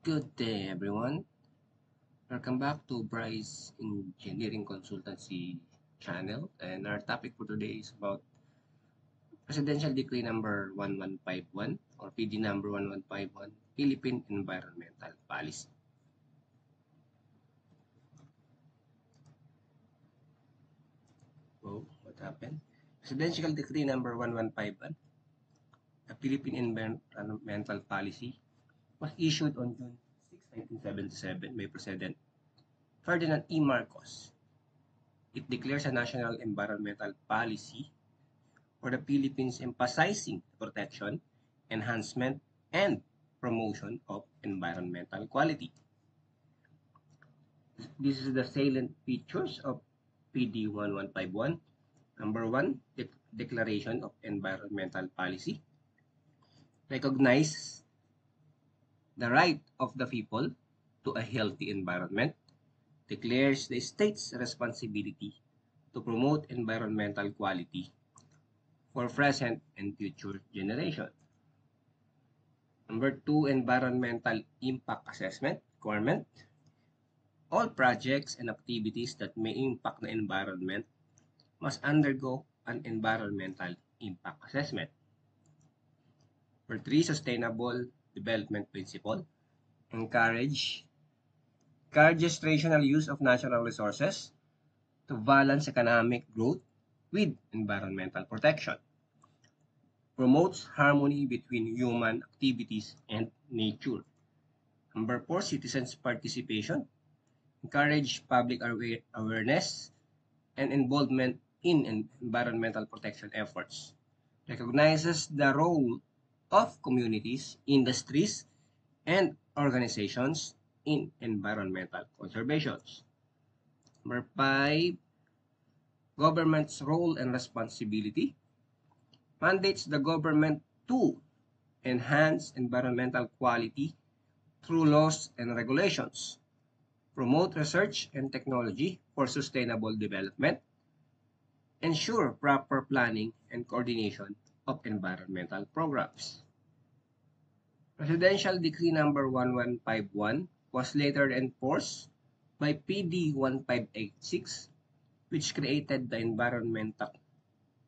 Good day, everyone. Welcome back to Bryce Engineering Consultancy channel. And our topic for today is about Presidential Decree number 1151 or PD number 1151, Philippine Environmental Policy. Oh, what happened? Presidential Decree number 1151, the Philippine Environmental Policy, was issued on June 6, 1977 by President Ferdinand E. Marcos. It declares a national environmental policy for the Philippines emphasizing the protection, enhancement, and promotion of environmental quality. This is the salient features of PD 1151. Number 1, Declaration of Environmental Policy. Recognize the right of the people to a healthy environment. Declares the state's responsibility to promote environmental quality for present and future generations. Number 2, Environmental Impact Assessment requirement. All projects and activities that may impact the environment must undergo an environmental impact assessment. Number 3, Sustainable Development Principle. Encourages rational use of natural resources to balance economic growth with environmental protection. Promotes harmony between human activities and nature. Number 4, citizens' participation. Encourage public awareness and involvement in environmental protection efforts. Recognizes the role of communities, industries, and organizations in environmental conservation. Number 5, government's role and responsibility. Mandates the government to enhance environmental quality through laws and regulations, promote research and technology for sustainable development, ensure proper planning and coordination of environmental programs. Presidential Decree number 1151 was later enforced by PD 1586, which created the Environmental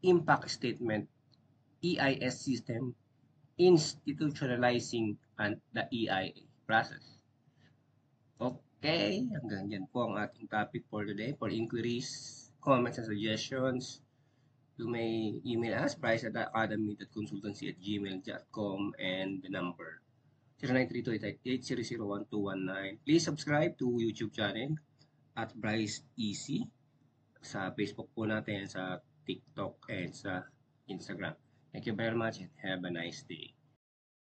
Impact Statement EIS system, institutionalizing the EIA process. Okay, hanggang dyan po ang ating topic for today. For inquiries, comments, and suggestions, you may email us, bryce@academy.consultancy@gmail.com, and the number 0932-800-1219. Please subscribe to YouTube channel at Bryce EC, sa Facebook po natin, sa TikTok, and sa Instagram. Thank you very much and have a nice day.